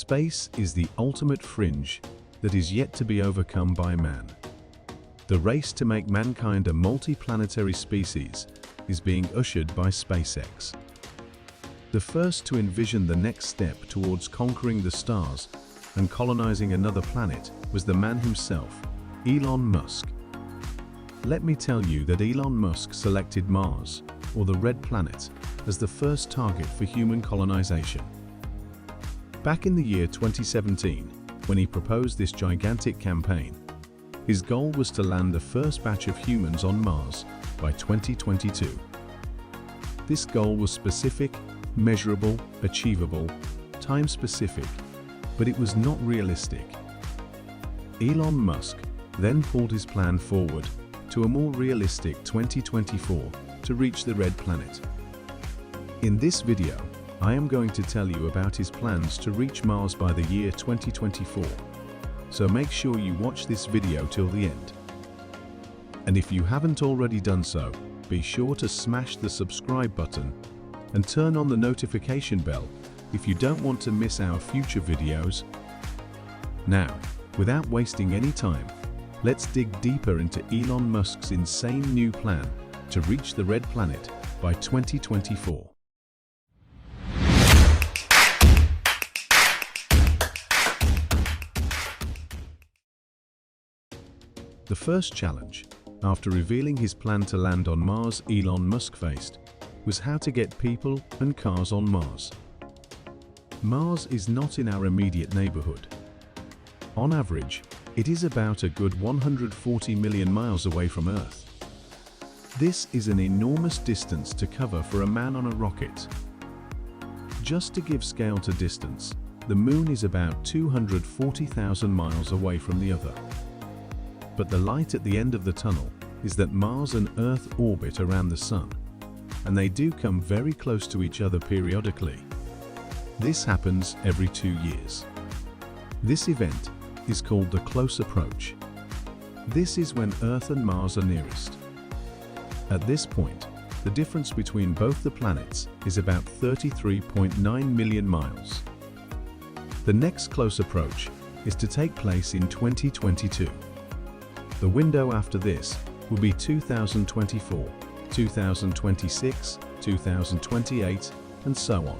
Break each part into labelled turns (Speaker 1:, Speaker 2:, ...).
Speaker 1: Space is the ultimate fringe that is yet to be overcome by man. The race to make mankind a multi-planetary species is being ushered by SpaceX. The first to envision the next step towards conquering the stars and colonizing another planet was the man himself, Elon Musk. Let me tell you that Elon Musk selected Mars, or the Red Planet, as the first target for human colonization. Back in the year 2017, when he proposed this gigantic campaign, his goal was to land the first batch of humans on Mars by 2022. This goal was specific, measurable, achievable, time-specific, but it was not realistic. Elon Musk then pulled his plan forward to a more realistic 2024 to reach the Red Planet. In this video, I am going to tell you about his plans to reach Mars by the year 2024, so make sure you watch this video till the end. And if you haven't already done so, be sure to smash the subscribe button and turn on the notification bell if you don't want to miss our future videos. Now, without wasting any time, let's dig deeper into Elon Musk's insane new plan to reach the Red Planet by 2024. The first challenge, after revealing his plan to land on Mars, Elon Musk faced, was how to get people and cars on Mars. Mars is not in our immediate neighborhood. On average, it is about a good 140 million miles away from Earth. This is an enormous distance to cover for a man on a rocket. Just to give scale to distance, the Moon is about 240,000 miles away from the other. But the light at the end of the tunnel is that Mars and Earth orbit around the Sun, and they do come very close to each other periodically. This happens every 2 years. This event is called the close approach. This is when Earth and Mars are nearest. At this point, the difference between both the planets is about 33.9 million miles. The next close approach is to take place in 2022. The window after this will be 2024, 2026, 2028, and so on.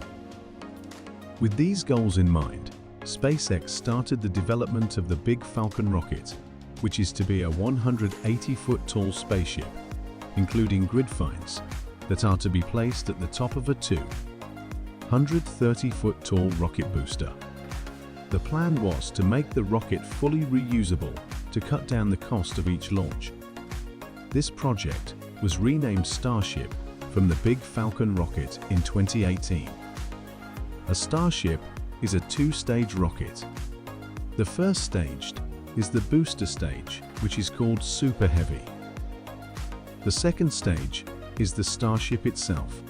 Speaker 1: With these goals in mind, SpaceX started the development of the big Falcon rocket, which is to be a 180-foot tall spaceship, including grid finds that are to be placed at the top of a 230-foot tall rocket booster. The plan was to make the rocket fully reusable to cut down the cost of each launch. This project was renamed Starship from the big Falcon rocket in 2018. A Starship is a two-stage rocket. The first stage is the booster stage, which is called Super Heavy. The second stage is the Starship itself.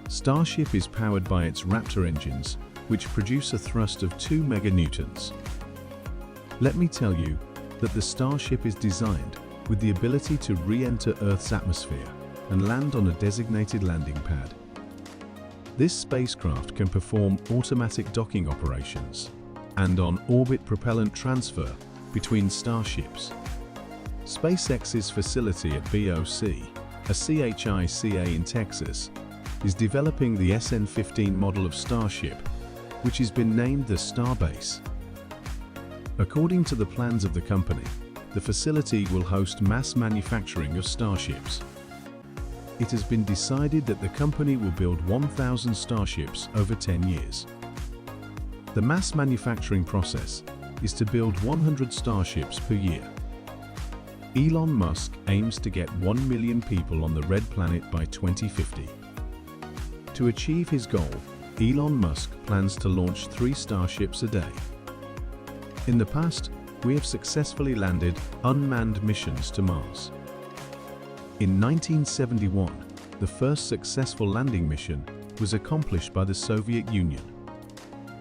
Speaker 1: Starship is powered by its Raptor engines, which produce a thrust of 2 meganewtons. Let me tell you that the Starship is designed with the ability to re-enter Earth's atmosphere and land on a designated landing pad. This spacecraft can perform automatic docking operations and on-orbit propellant transfer between starships. SpaceX's facility at BOC, a CHICA in Texas, is developing the SN-15 model of Starship, which has been named the Starbase. According to the plans of the company, the facility will host mass manufacturing of Starships. It has been decided that the company will build 1,000 Starships over 10 years. The mass manufacturing process is to build 100 Starships per year. Elon Musk aims to get 1 million people on the Red Planet by 2050. To achieve his goal, Elon Musk plans to launch 3 Starships a day. In the past, we have successfully landed unmanned missions to Mars. In 1971, the first successful landing mission was accomplished by the Soviet Union.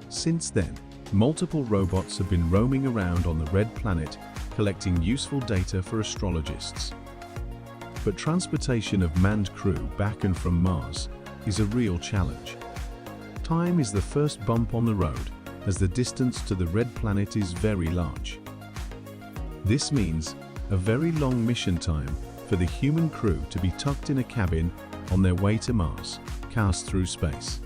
Speaker 1: Since then, multiple robots have been roaming around on the Red Planet collecting useful data for astrologists. But transportation of manned crew back and from Mars is a real challenge. Time is the first bump on the road, as the distance to the red planet is very large. This means a very long mission time for the human crew to be tucked in a cabin on their way to Mars, cast through space.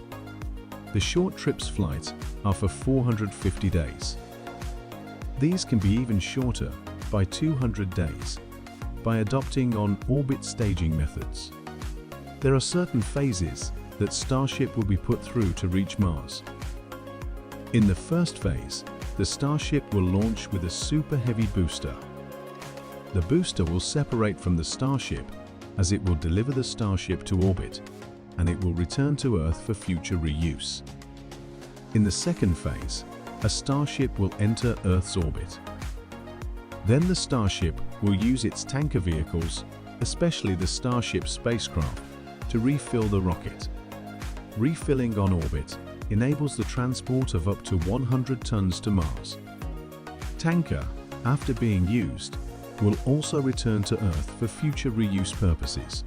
Speaker 1: The short trips flights are for 450 days. These can be even shorter, by 200 days, by adopting on-orbit staging methods. There are certain phases that Starship will be put through to reach Mars. In the first phase, the Starship will launch with a super heavy booster. The booster will separate from the Starship as it will deliver the Starship to orbit, and it will return to Earth for future reuse. In the second phase, a Starship will enter Earth's orbit. Then the Starship will use its tanker vehicles, especially the Starship spacecraft, to refill the rocket. Refilling on orbit enables the transport of up to 100 tons to Mars. Tanker, after being used, will also return to Earth for future reuse purposes.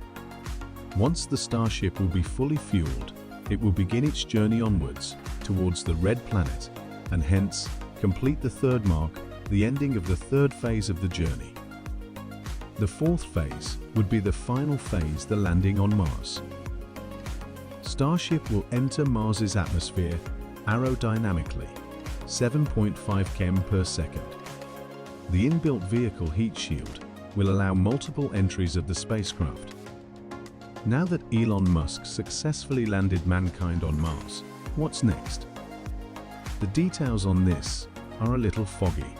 Speaker 1: Once the Starship will be fully fueled, it will begin its journey onwards towards the red planet and hence complete the third mark, the ending of the third phase of the journey. The fourth phase would be the final phase, the landing on Mars. Starship will enter Mars's atmosphere aerodynamically, 7.5 km per second. The inbuilt vehicle heat shield will allow multiple entries of the spacecraft. Now that Elon Musk successfully landed mankind on Mars, what's next? The details on this are a little foggy.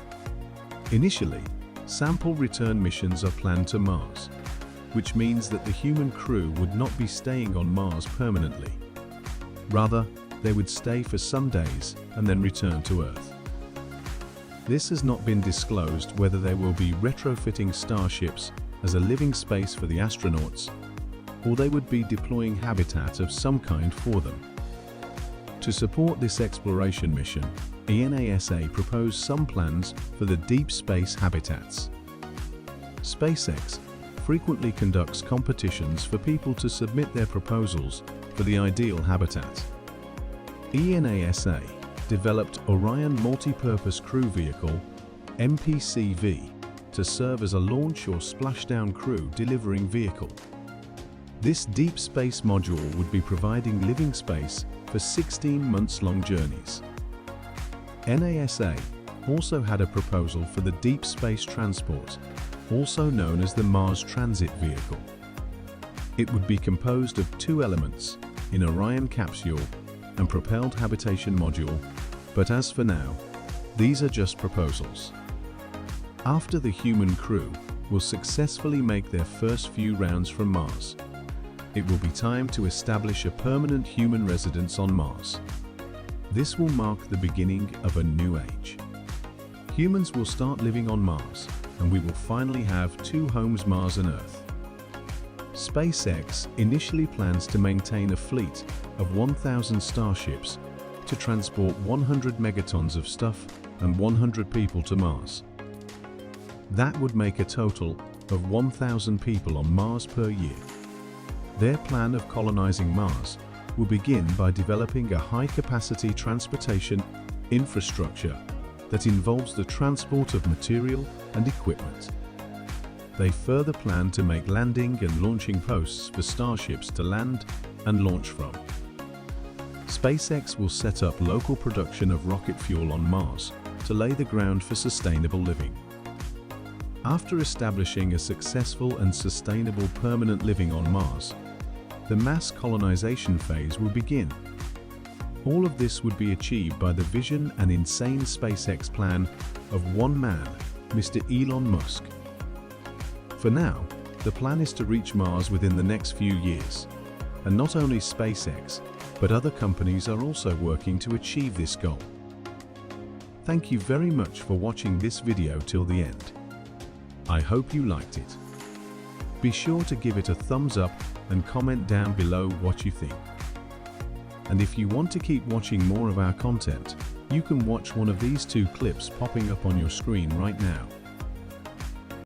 Speaker 1: Initially, sample return missions are planned to Mars, which means that the human crew would not be staying on Mars permanently. Rather, they would stay for some days and then return to Earth. This has not been disclosed whether they will be retrofitting Starships as a living space for the astronauts, or they would be deploying habitat of some kind for them. To support this exploration mission, ENASA proposed some plans for the deep space habitats. SpaceX frequently conducts competitions for people to submit their proposals for the ideal habitat. ENASA developed Orion Multi-Purpose Crew Vehicle, MPCV, to serve as a launch or splashdown crew delivering vehicle. This deep space module would be providing living space for 16 months-long journeys. NASA also had a proposal for the deep space transport, also known as the Mars Transit Vehicle. It would be composed of two elements, an Orion capsule and propelled habitation module, but as for now, these are just proposals. After the human crew will successfully make their first few rounds from Mars, it will be time to establish a permanent human residence on Mars. This will mark the beginning of a new age. Humans will start living on Mars, and we will finally have two homes, Mars and Earth. SpaceX initially plans to maintain a fleet of 1,000 Starships to transport 100 megatons of stuff and 100 people to Mars. That would make a total of 1,000 people on Mars per year. Their plan of colonizing Mars will begin by developing a high-capacity transportation infrastructure that involves the transport of material and equipment. They further plan to make landing and launching posts for Starships to land and launch from. SpaceX will set up local production of rocket fuel on Mars to lay the ground for sustainable living. After establishing a successful and sustainable permanent living on Mars, the mass colonization phase will begin. All of this would be achieved by the vision and insane SpaceX plan of one man, Mr. Elon Musk. For now, the plan is to reach Mars within the next few years, and not only SpaceX, but other companies are also working to achieve this goal. Thank you very much for watching this video till the end. I hope you liked it. Be sure to give it a thumbs up and comment down below what you think. And if you want to keep watching more of our content, you can watch one of these two clips popping up on your screen right now.